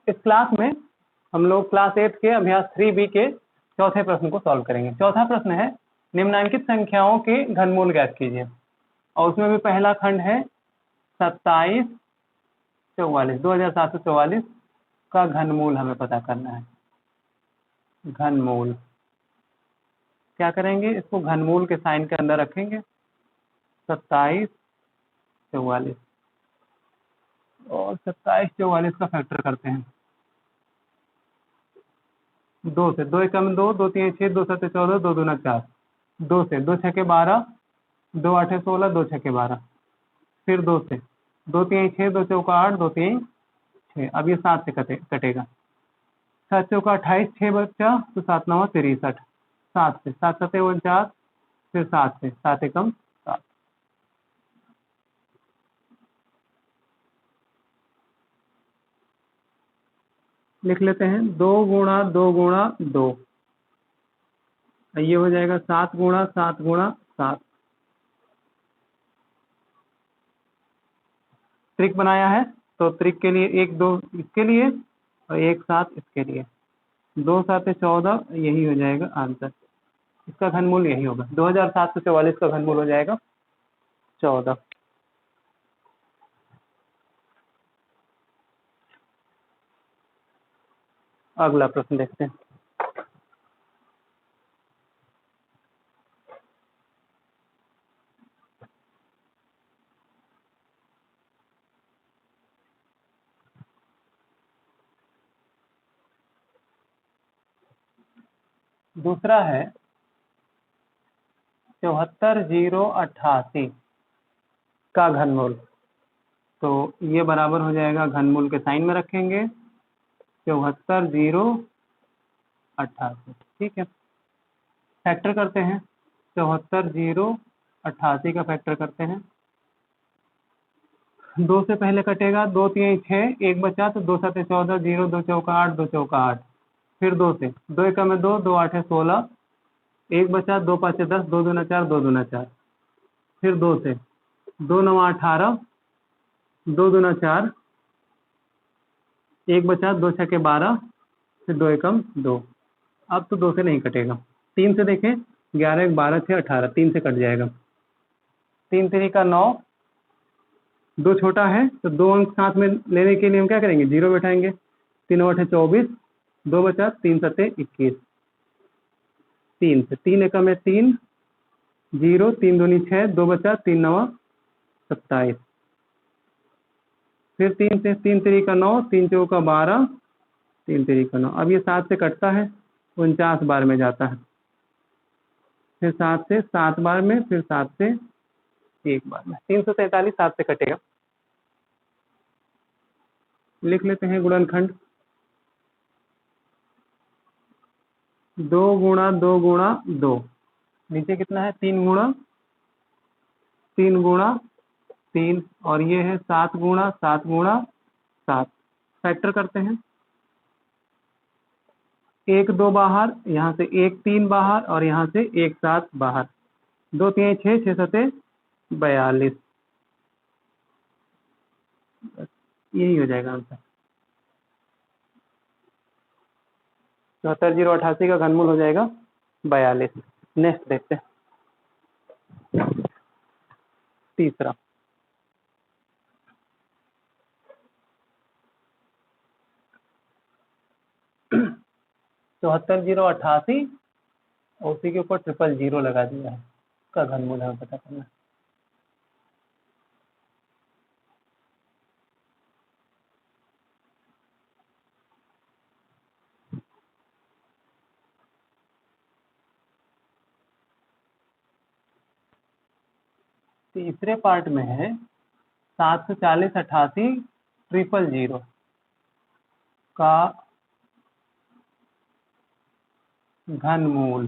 इस क्लास में हम लोग क्लास 8 के अभ्यास 3B के चौथे प्रश्न को सॉल्व करेंगे। चौथा प्रश्न है निम्नलिखित संख्याओं के घनमूल ज्ञात कीजिए, और उसमें भी पहला खंड है 2744 का घनमूल हमें पता करना है। घनमूल क्या करेंगे, इसको घनमूल के साइन के अंदर रखेंगे 2744 और 2744 का फैक्टर करते हैं 2 से। 2 एकम 2, 2 3 6, 2 7 14, 2 दूना 4, 2 से 2 6 12, 2 8 16, 2 6 12, फिर 2 से 2 3 6, 2 चौका 8, 2 3 6। अब ये 7 से कटेगा। 7 चौका 28, 6 बच्चा तो 7 9 63, 7 से 7 7 49, फिर 7 से 7 एकम 7। लिख लेते हैं 2 गुणा 2 गुणा 2, ये हो जाएगा 7 गुणा 7 गुणा 7। ट्रिक बनाया है तो ट्रिक के लिए 1 2 इसके लिए और 1 7 इसके लिए, 2 7 14, यही हो जाएगा आंसर। इसका घनमूल यही होगा, 2744 का घनमूल हो जाएगा 14। अगला प्रश्न देखते हैं। दूसरा है 74088 का घनमूल। तो ये बराबर हो जाएगा, घनमूल के साइन में रखेंगे 74088। ठीक है, फैक्टर करते हैं 74088 का फैक्टर करते हैं। 2 से पहले कटेगा, 2 3 6, 1 बचा तो 2 7 14, 0 2 चौका 8, 2 चौका 8, फिर 2 से 2 एकम में 2, 2 8 16, 1 बचा, 2 5 10, 2 दूना 4, 2 दूना 4, फिर 2 से 2 9 18, 2 दूना 4, 1 बचा, 2 छके 12, फिर 2 एकम 2। अब तो 2 से नहीं कटेगा। 3 से देखें, 11 1 12 6 18, 3 से कट जाएगा। 3 3 का 9, 2 छोटा है तो 2 अंक साथ में लेने के लिए हम क्या करेंगे, 0 बैठाएंगे। 3 8 24, 2 बचा, 3 7 21, 3 से 3 एकम में 3, 0 3 दूनी 6, 2 बचा, 3 9 27, फिर 3 से 3 3 का 9, 3 चौका 12, 3 3 का 9। अब ये 7 से कटता है, 49 बार में जाता है, फिर 7 से 7 बार में, फिर 7 से 1 बार में। 343 7 से कटेगा। लिख लेते हैं गुणनखंड 2 गुणा 2 गुणा 2, नीचे कितना है 3 गुणा 3 गुणा 3, और ये है 7 गुणा 7 गुणा 7। फैक्टर करते हैं 1 2 बाहर, यहाँ से 1 3 बाहर, और यहाँ से 1 7 बाहर, 2 3 6, 6 7 42। यही हो जाएगा आंसर। 74088 का घनमूल हो जाएगा 42। नेक्स्ट देखते हैं तीसरा। तो 74088 और उसी के ऊपर 000 लगा दिया है, का घनमूल हमें पता करना है। तीसरे पार्ट में है 74088 000 का घनमूल।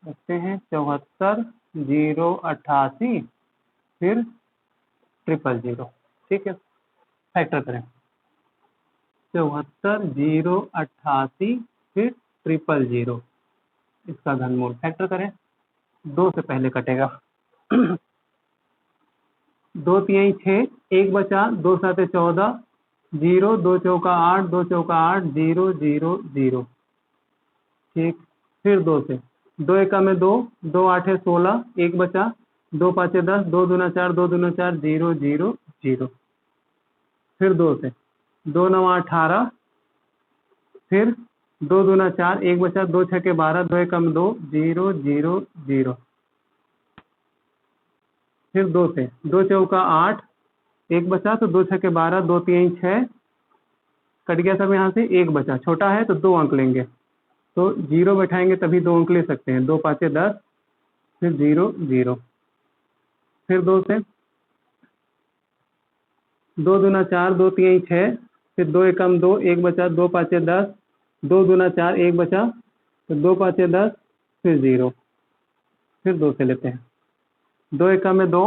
देखते हैं 74088 फिर 000। ठीक है, फैक्टर करें 74088 फिर 000, इसका घनमूल फैक्टर करें। 2 से पहले कटेगा, दो तिहाई 6, एक बचा, दो साते 14, 0, दो चौका 8, दो चौका 8, 0 0 0। ठीक, फिर दो से, दो एका में दो, दो आठे 16, एक बचा, दो पाँचे 10, दो दूना 4, दो दूना 4, 0 0 0। फिर दो से, दो नवा 18, फिर दो दूना 4, एक बचा, दो छके 12, दो एकम 2, 0 0 0। फिर दो से, दो चौका 8, एक बचा, तो दो छके 12, दो तिहाई 6, कट गया सब यहाँ से, एक बचा, छोटा है तो 2 अंक लेंगे, तो 0 बैठाएंगे तभी 2 अंक ले सकते हैं, दो पाँचे 10, फिर 0 0। फिर दो से, दो दूना 4, दो तिहाई 6, फिर दो एकम 2, एक बचा, दो पाँचे 10, दो दूना 4, एक बचा, तो दो पाँचे 10, फिर 0। फिर दो से लेते हैं, दो एका में 2,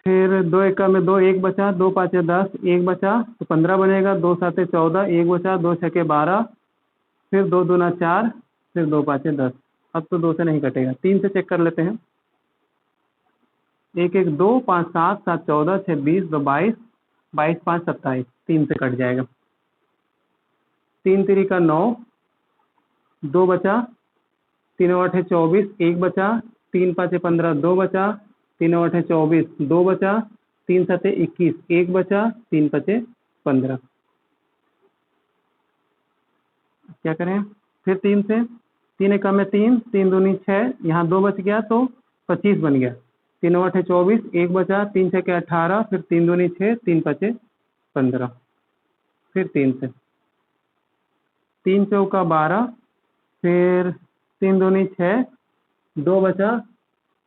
फिर दो एका में 2, एक बचा, दो पाँचे 10, एक बचा, तो 15 बनेगा, दो साते 14, एक बचा, दो छके 12, फिर दो दूना 4, फिर दो पाँचे 10। अब तो दो से नहीं कटेगा, 3 से चेक कर लेते हैं। एक एक 2, 5 7, 7 14, 6 20, 2 22, 22 5 27, 3 से कट जाएगा। 3 तिरी का 9, दो बचा, तीन आठे 24, एक बचा, तीन पाँचे 15, दो बचा, तीन आठे 24, दो बचा, तीन सते 21, एक बचा, तीन पचे 15। क्या करें, फिर 3 से, 3 एकम में 3, 3 दूनी 6, यहाँ 2 बच गया तो 25 बन गया, तीन आठे 24, एक बचा, तीन छके 18, फिर 3 दूनी 6, 3 पचे 15। फिर 3 से, 3 चौका 12, फिर 3 दूनी 6, दो बचा,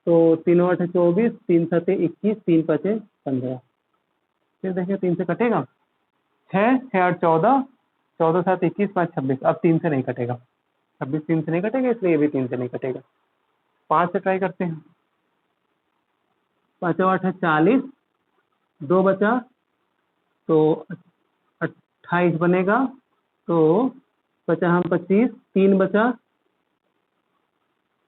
तो तीन आठे 24, तीन सते 21, तीन पचे 15। फिर देखिए 3 से कटेगा, 6 6 8 14, 14 7 21, 5 26। अब 3 से नहीं कटेगा, 26 3 से नहीं कटेगा, इसलिए ये भी 3 से नहीं कटेगा। 5 से ट्राई करते हैं, 5 8 40, दो बचा, तो 28 बनेगा, तो 50 25, 3 बचा,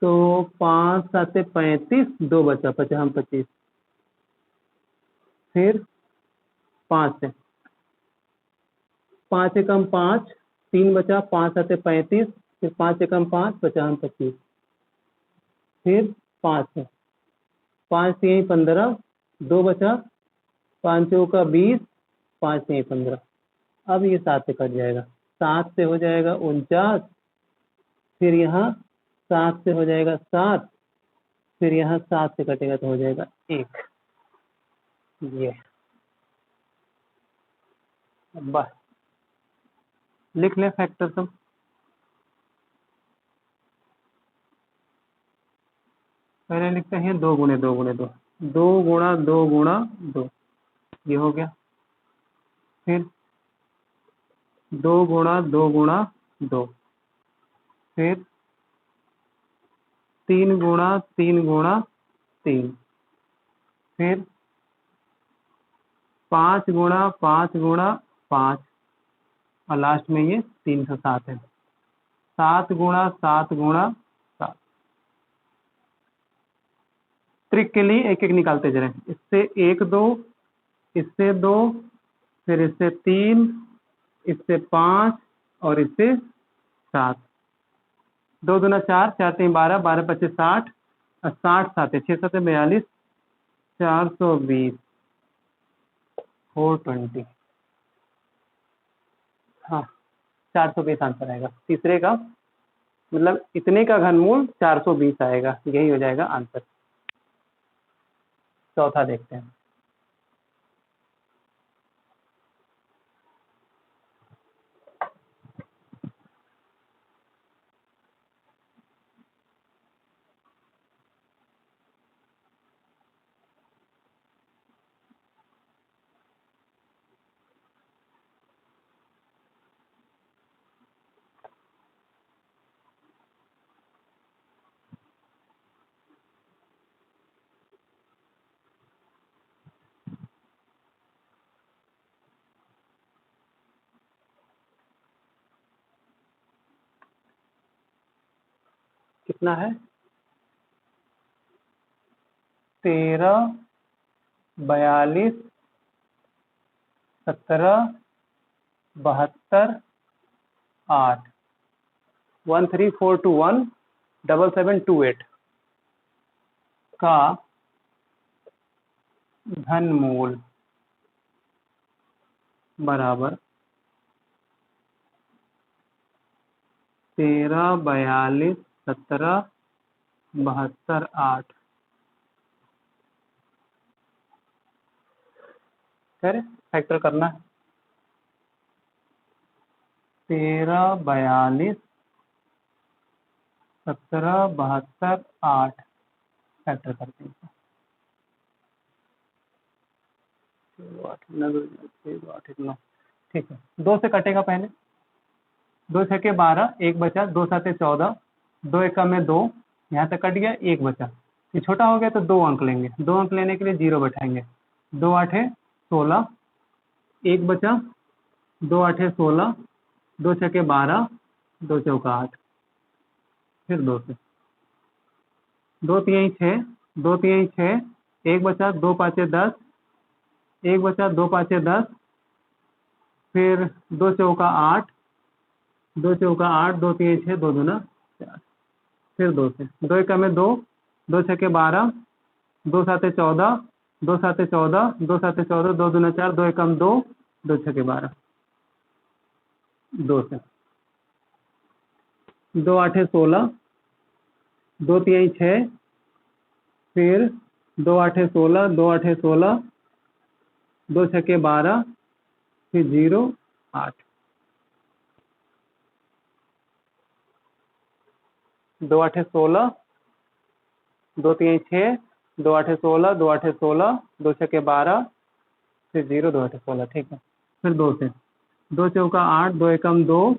तो 5 7 35, दो बचा, 50 25। फिर 5 से, 5 एकम 5, 3 बचा, 5 7 35, फिर 5 एकम 5, 50 25। फिर 5 से, 5 तिहाई 15, दो बचा, 5 चौका 20, 5 तिहाई 15। अब ये 7 से कट जाएगा, 7 से हो जाएगा 49, फिर यहाँ 7 से हो जाएगा 7, फिर यहाँ 7 से कटेगा तो हो जाएगा 1। ये बस लिख ले फैक्टर सब। पहले लिखते हैं 2 गुणे 2 गुणे 2, 2 गुणा 2 गुणा 2, ये हो गया। फिर 2 गुणा 2 गुणा 2, फिर 3 गुणा 3 गुणा 3, फिर 5 गुणा 5 गुणा 5, और लास्ट में ये 307 है। 7 गुणा 7 गुणा 7। ट्रिक के लिए एक एक निकालते जा रहे हैं, इससे 1 2, इससे 2, फिर इससे 3, इससे 5, और इससे 7। 2 दूना 4, 4 3 12, 12 25 60, और 60 7 6 7 42, 420, 420। हाँ, 420 आंसर आएगा तीसरे का, मतलब इतने का घनमूल 420 आएगा, यही हो जाएगा आंसर। चौथा देखते हैं। कितना है, 13 42 17 72 8 13421 7728 का घनमूल बराबर 13 42 17 72 8 कर फैक्टर करना है। 13 42 17 72 8 फैक्टर करते हैं। 9 ठीक है। 2 से कटेगा पहले, 2 छके 12, 1 बचा, 2 साते 14, 2 एकम में 2, यहाँ तक कट गया, 1 बचा। ये छोटा हो गया तो 2 अंक लेंगे, 2 अंक लेने के लिए 0 बैठाएंगे। 2 आठे 16, 1 बचा, 2 आठे 16, 2 छके 12, 2 चौका 8, फिर 2 से 2 तिहाई 6, 2 तिहाई 6, 1 बचा, 2 पाँचे 10, 1 बचा, 2 पाँचे 10, फिर 2 चौका 8, 2 चौका 8, 2 तिहाई 6, 2 दूना 4, फिर 2 से 2 एकम में 2, 2 छके 12, 2 साते 14, 2 साते 14, 2 साते 14, 2 दूना 4, 2 एकम 2, 2 छके 12, 2 से 2 आठे 16, 2 तिहाई 6, फिर 2 आठे 16, 2 आठे 16, 2 छके 12, फिर 0 8, 2 आठे 16, 2 तिहाई 6, 2 आठे 16, 2 आठे 16, 2 छके 12, फिर 0 2 आठे 16, ठीक है। फिर 2 से 2 चौका 8, 2 एकम 2,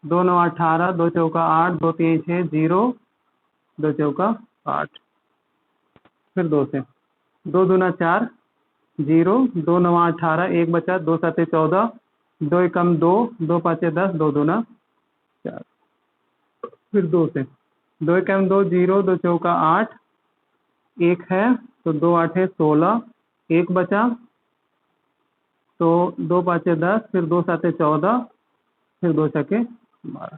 2 9 18, 2 चौका 8, 2 तिहाई 6, 0, 2 चौका 8, फिर 2 से 2 दूना 4, 0, 2 9 18, 1 बचा, 2 साते 14, 2 एकम 2, 2 पाँचे 10, 2 दूना 4, फिर 2 से 2 एकम 2, 0, 2 चौका 8, 1 है तो 2 आठे 16, 1 बचा तो 2 पाँचे 10, फिर 2 साते 14, फिर 2 छके 12,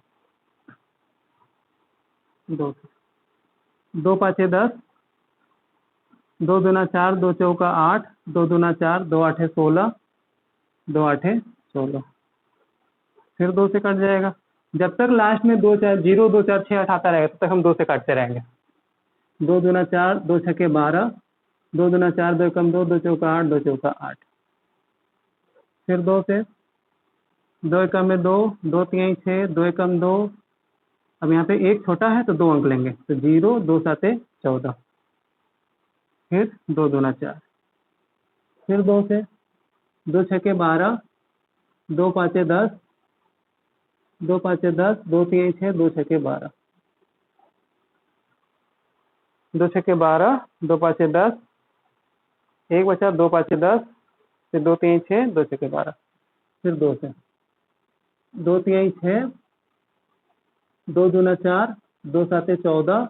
2 से 2 पाँचे 10, 2 दूना 4, 2 चौका 8, 2 दूना 4, 2 आठे 16, 2 आठे 16, फिर 2 से कट जाएगा। जब तक लास्ट में 2 4 0 2 4 6 8 आता रहेगा तब तक हम 2 से काटते रहेंगे। 2 दूना 4, 2 छके 12, 2 दूना 4, 2 एकम 2, 2 चौका 8, 2 चौका 8, फिर 2 से 2 एकम में 2, 2 तिहाई 6, 2 एकम 2, अब यहाँ पे 1 छोटा है तो 2 अंक लेंगे तो 0 2 साते 14, फिर 2 दूना 4, फिर 2 से 2 छके 12, 2 पाँचे 10, 2 पाँचे 10, 2 तिहाई 6, 2 छके 12, 2 छके 12, 2 पाँचे 10, 1 बचा, 2 पाँचे 10, फिर 2 तिहाई 6, 2 छके 12, फिर 2 से 2 तिहाई 6, 2 दूना 4, 2 साते 14,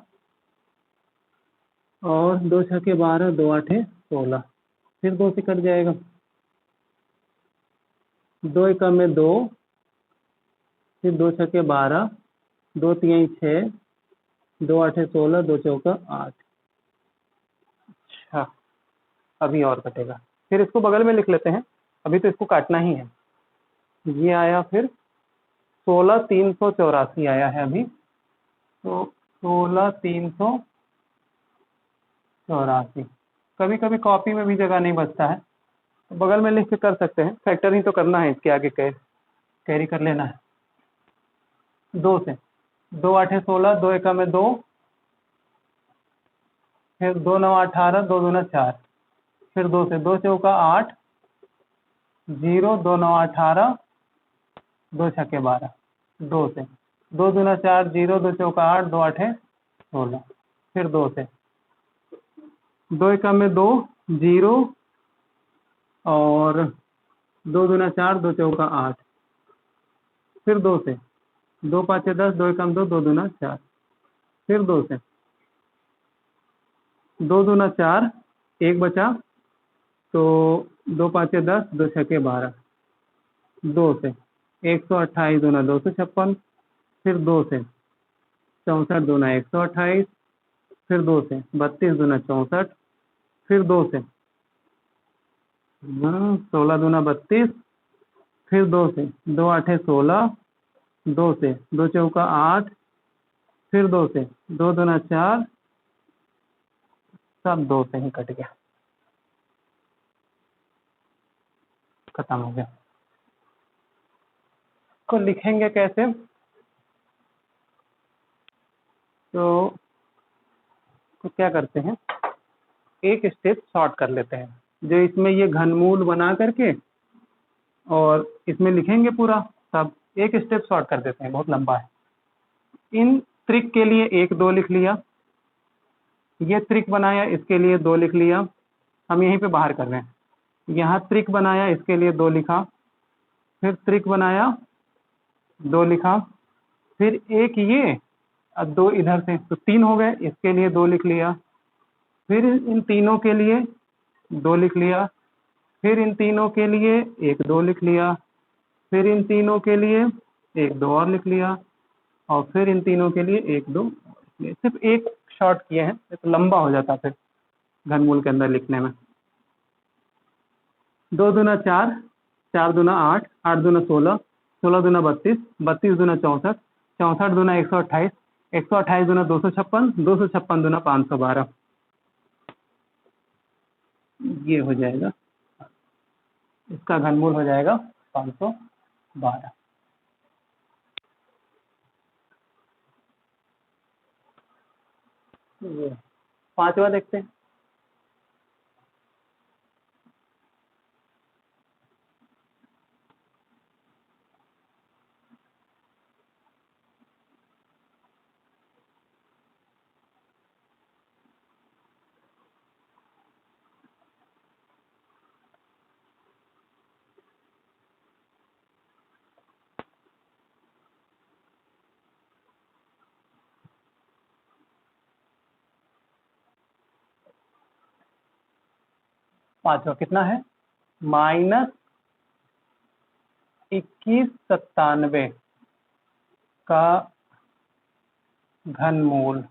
और 2 छके 12, 2 आठे 16, फिर 2 से कट जाएगा। 2 एकम में 2, फिर 2 छके 12, 2 तिहाई 6, 2 आठे 16, 2 चौका 8, अच्छा अभी और कटेगा। फिर इसको बगल में लिख लेते हैं, अभी तो इसको काटना ही है। ये आया फिर 16 384 आया है अभी, तो 16 384, कभी कभी कॉपी में भी जगह नहीं बचता है तो बगल में लिख के कर सकते हैं, फैक्टर ही तो करना है, इसके आगे कैरी कर लेना है। 2 से 2 आठे 16, 2 एकम में 2, फिर 2 9 18, 2 दूना 4, फिर 2 से 2 चौका 8, 0 2 9 18, 2 छके 12, 2 से 2 दूना 4, 0 2 चौका 8, 2 आठे 16, फिर 2 से 2 एकम में 2, 0, और 2 दूना 4, 2 चौका 8, फिर 2 से 2 पाँचे 10, 2 एकम 2, 2 दूना 4, फिर 2 से दो दूना 4, एक बचा, तो 2 5 10, 2 6 12, 2 से 128 दूना 256, फिर 2 से 64 दूना 128, फिर 2 से 32 दूना 64, फिर 2 से 16 दूना 32, फिर 2 से 2 8 16, 2 से 2 चौका 8, फिर 2 से 2 दूना 4, सब 2 से ही कट गया, खत्म हो गया। को लिखेंगे कैसे? तो क्या करते हैं, एक स्टेप शॉर्ट कर लेते हैं, जो इसमें ये घनमूल बना करके और इसमें लिखेंगे पूरा सब, एक स्टेप शॉर्ट कर देते हैं, बहुत लंबा है। इन त्रिक के लिए 1 2 लिख लिया, ये त्रिक बनाया इसके लिए 2 लिख लिया, हम यहीं पे बाहर कर रहे हैं। यहाँ त्रिक बनाया इसके लिए 2 लिखा, फिर त्रिक बनाया 2 लिखा, फिर एक ये अब 2 इधर से, तो 3 हो गए, इसके लिए 2 लिख लिया, फिर इन तीनों के लिए 2 लिख लिया, फिर इन तीनों के लिए 1 2 लिख लिया, फिर इन तीनों के लिए 1 2 और लिख लिया, और फिर इन तीनों के लिए 1 2 सिर्फ एक शॉर्ट किए हैं, तो लंबा हो जाता फिर घनमूल के अंदर लिखने में। 2 दूना 4, 4 दूना 8, 8 दूना 16, 16 दूना 32, 32 दूना 64, 64 दूना 128, 128 दूना 256, 256 दूना 512, ये हो जाएगा, इसका घनमूल हो जाएगा 512। ये 5वां देखते हैं। पांचवा कितना है? -2197 का घनमूल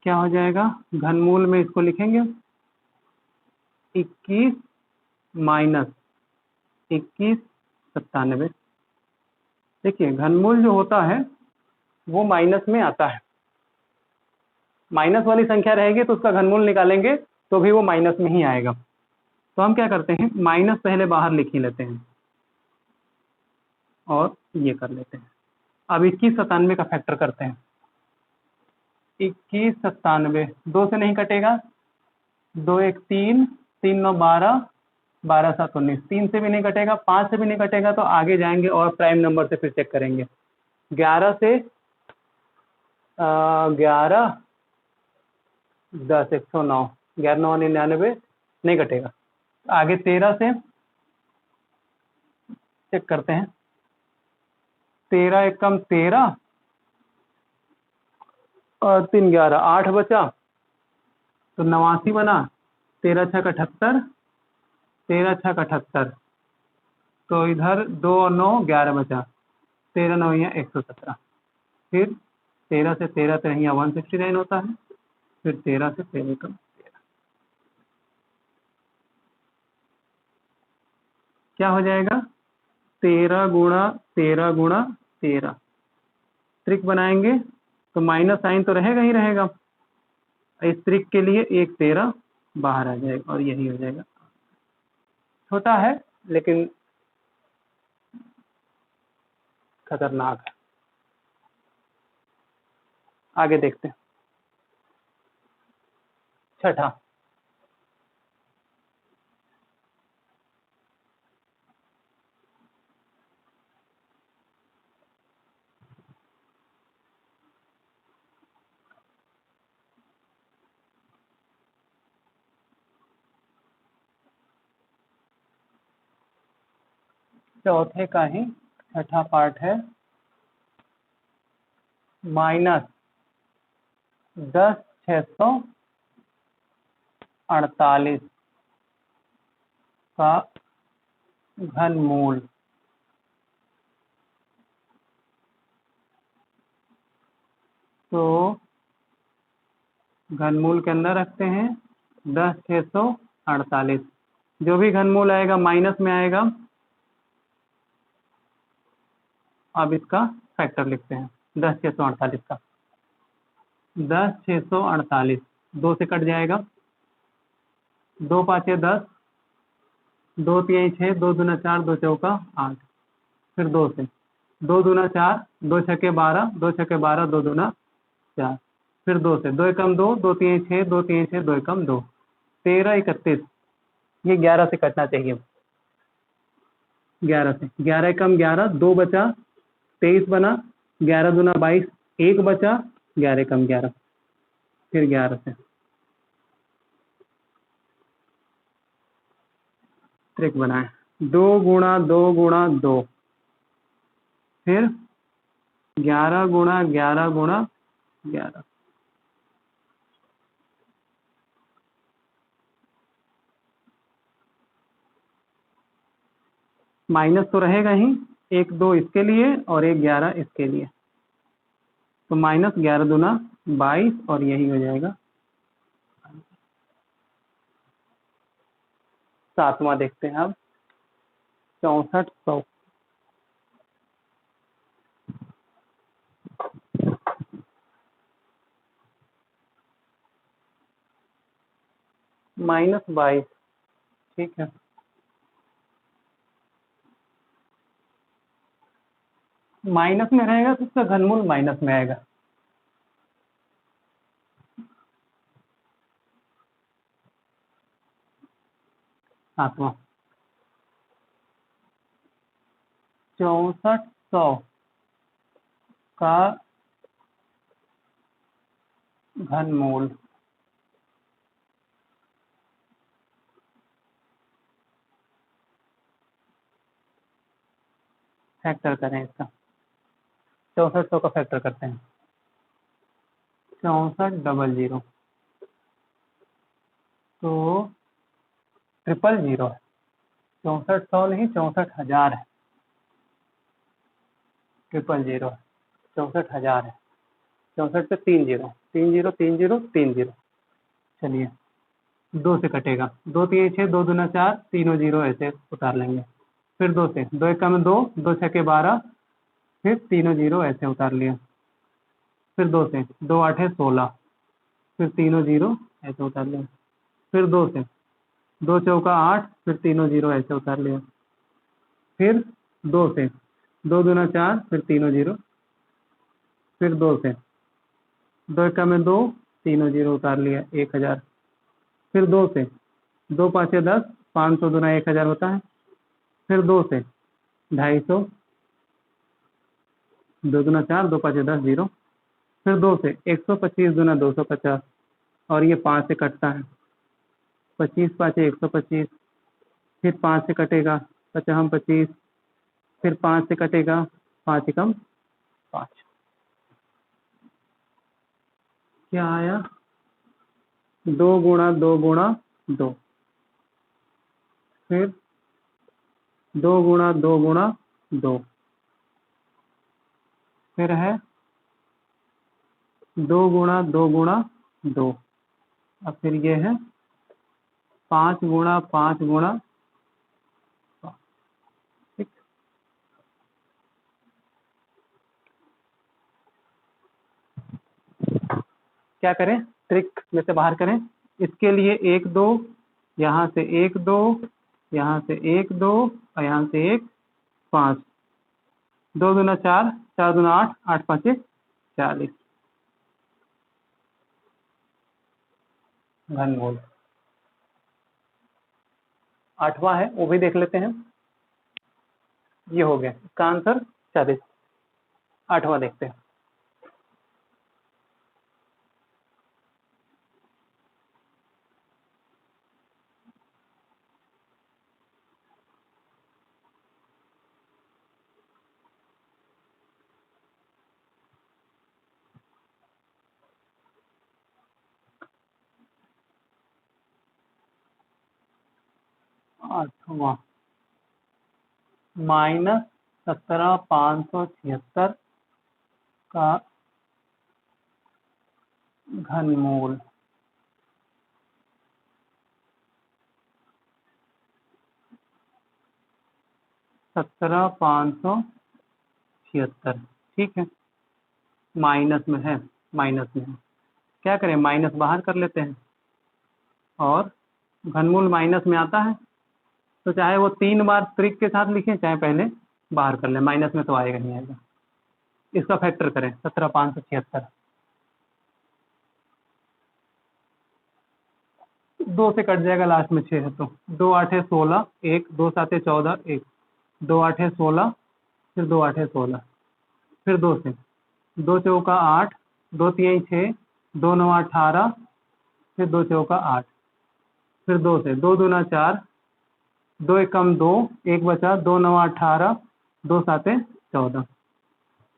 क्या हो जाएगा? घनमूल में इसको लिखेंगे 21 माइनस 2197। देखिए घनमूल जो होता है वो माइनस में आता है, माइनस वाली संख्या रहेगी तो उसका घनमूल निकालेंगे तो भी वो माइनस में ही आएगा। तो हम क्या करते हैं, माइनस पहले बाहर लिख ही लेते हैं और ये कर लेते हैं। अब 2197 का फैक्टर करते हैं। 2197 2 से नहीं कटेगा, 2 1 3, 3 9 12, 12 7 19, 3 से भी नहीं कटेगा, 5 से भी नहीं कटेगा, तो आगे जाएंगे और प्राइम नंबर से फिर चेक करेंगे। 11 से 11 10 109, 11 9 99 नहीं कटेगा। आगे 13 से चेक करते हैं, 13 1 कम 13 और 3 11 8 बचा, तो 89 बना, 13 6 78, 13 6 78, तो इधर 2 और 9 11 बचा, 13 9 यहाँ 117, फिर 13 से 13 तो यहाँ 169 होता है, फिर 13 से 13 कम 13, क्या हो जाएगा? 13 गुणा 13 गुणा 13। ट्रिक बनाएंगे तो माइनस साइन तो रहेगा ही रहेगा, इस ट्रिक के लिए 1 13 बाहर आ जाएगा और यही हो जाएगा। छोटा है लेकिन खतरनाक है। आगे देखते हैं। छठा, चौथे का ही छठा पार्ट है, माइनस 10,648 का घनमूल। तो घनमूल के अंदर रखते हैं 10,648। जो भी घनमूल आएगा माइनस में आएगा। अब इसका फैक्टर लिखते हैं 10,648 का। 10,648 2 से कट जाएगा। 2 पाँचे 10, 2 तिहाई 6, 2 दूना 4, 2 चौका 8। फिर 2 से 2 दूना 4, 2 छक्के 12, 2 छक्के 12, 2 दूना 4। फिर 2 से 2 एकम 2, 2 तिहाई 6, 2 तिहाई 6, 2 एकम 2। 13, 31 ये 11 से कटना चाहिए। 11 से 11 एकम 11, 2 बचा 23 बना। 11 दूना 22, 1 बचा 11 एकम 11। फिर 11 से ट्रिक बनाए 2 गुणा 2 गुणा 2। फिर 11 गुणा 11 गुणा 11। माइनस तो रहेगा ही, 1 2 इसके लिए और 1 11 इसके लिए। तो माइनस 11 दूना 22 और यही हो जाएगा। 7वां देखते हैं अब 6400। -22 ठीक है। माइनस में रहेगा तो उसका घनमूल माइनस में आएगा। सातवां 6400 का घनमूल। फैक्टर करें इसका। 6400 का फैक्टर करते हैं 6400। तो 000 है। 6400 नहीं 64,000 है। 000 है। 64,000 है। 64 पे 3 जीरो 3 जीरो 3 जीरो 3 जीरो। चलिए 2 से कटेगा। 2 3 6, 2 दूना 4, तीनों जीरो ऐसे उतार लेंगे। फिर 2 से 2 एकम 2, 2 छक्के 12, फिर तीनों जीरो ऐसे उतार लिया। फिर 2 से 2 8 16, फिर तीनों जीरो ऐसे उतार लिया। फिर 2 से 2 चौका 8, फिर तीनों जीरो ऐसे उतार लिया। फिर 2 से 2 दूना 4, फिर तीनों जीरो। फिर 2 से 2 एकम 2, तीनों जीरो उतार लिया 1000। फिर 2 से 2 पाँचे 10, 500 दूना 1000 होता है। फिर 2 से 250, 2 दूना 4, 2 पाँचे 10 जीरो। फिर 2 से 125 दूना 250 और ये 5 से कटता है। 25 पाँचे 125। फिर 5 से कटेगा 55 25। फिर 5 से कटेगा 5 एकम 5। क्या आया 2 गुणा 2 गुणा 2। फिर 2 गुणा 2 गुणा 2। फिर है 2 गुणा 2 गुणा 2। अब फिर ये है 5 गुणा 5 गुणा 5। ठीक। क्या करें ट्रिक में से बाहर करें। इसके लिए 1 2, यहाँ से 1 2, यहाँ से 1 2 और यहाँ से 1 5। 2 दूना 4, 4 दूना 8, 8 पाँचे 40। घनमूल 8वां है वो भी देख लेते हैं। ये हो गया इसका आंसर 40। 8वां देखते हैं। आठवां -17,576 का घनमूल। -17,576, ठीक है, माइनस में है, क्या करें, माइनस बाहर कर लेते हैं और घनमूल माइनस में आता है तो चाहे वो 3 बार त्रिक के साथ लिखें चाहे पहले बाहर कर लें, माइनस में तो आएगा नहीं आएगा। इसका फैक्टर करें 17,576, 2 से कट जाएगा, लास्ट में 6 है तो 2 8 16, 1 2 7 14, 1 2 8 16, फिर 2 8 16, फिर 2 से 2 चौका 8, 2 3 6, 2 9 18, फिर 2 चौका 8, फिर 2 से 2 दूना 4, 2 एकम 2, 1 बचा, 2 9 18, 2 7 14।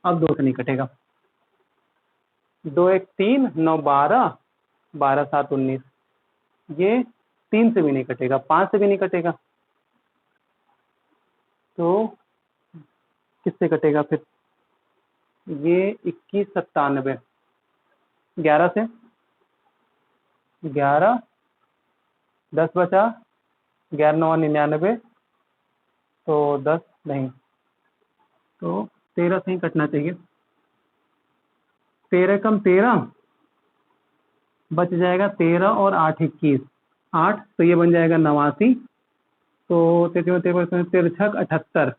अब 2 से नहीं कटेगा, 2 1 3, 9 12, 12 7 19, ये 3 से भी नहीं कटेगा, 5 से भी नहीं कटेगा, तो किससे कटेगा फिर, ये 21 97, 11 से 11, 10 बचा, 11 9 99, तो 10 नहीं, तो 13 से ही कटना चाहिए, 13 कम 13 बच जाएगा, 13 और 8 21, 8 तो ये बन जाएगा 89, तो 73 तिरछक 78,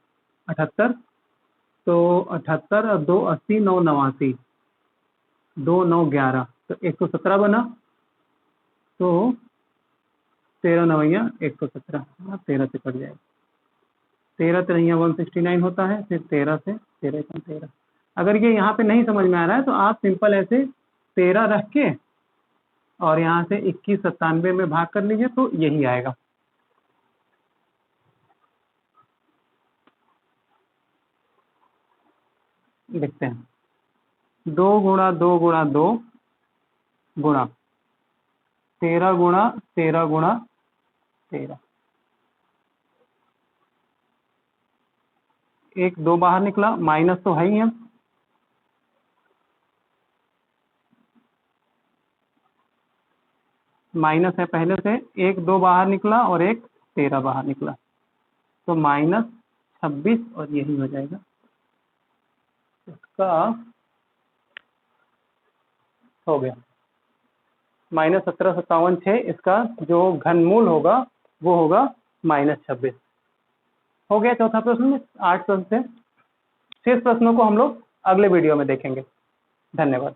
78, तो 78 और 2 80, 9 89, 2 9 11, तो 117 बना, तो 13 9 117, 13 से कट जाएगा, 13 3 169 होता है, फिर 13 से 13 कम 13। अगर ये यहाँ पे नहीं समझ में आ रहा है तो आप सिंपल ऐसे 13 रख के और यहाँ से 21 97 में भाग कर लीजिए तो यही आएगा। देखते हैं, 2 गुणा 2 गुणा 2 गुणा 13 गुणा 13 गुणा 13, 1 2 बाहर निकला, माइनस तो है ही है, माइनस है पहले से, 1 2 बाहर निकला और 1 13 बाहर निकला, तो -26 और यही हो जाएगा इसका, हो गया -17,57,6, इसका जो घनमूल होगा वो होगा -26। हो गया चौथा प्रश्न। 8 प्रश्न से शेष प्रश्नों को हम लोग अगले वीडियो में देखेंगे। धन्यवाद।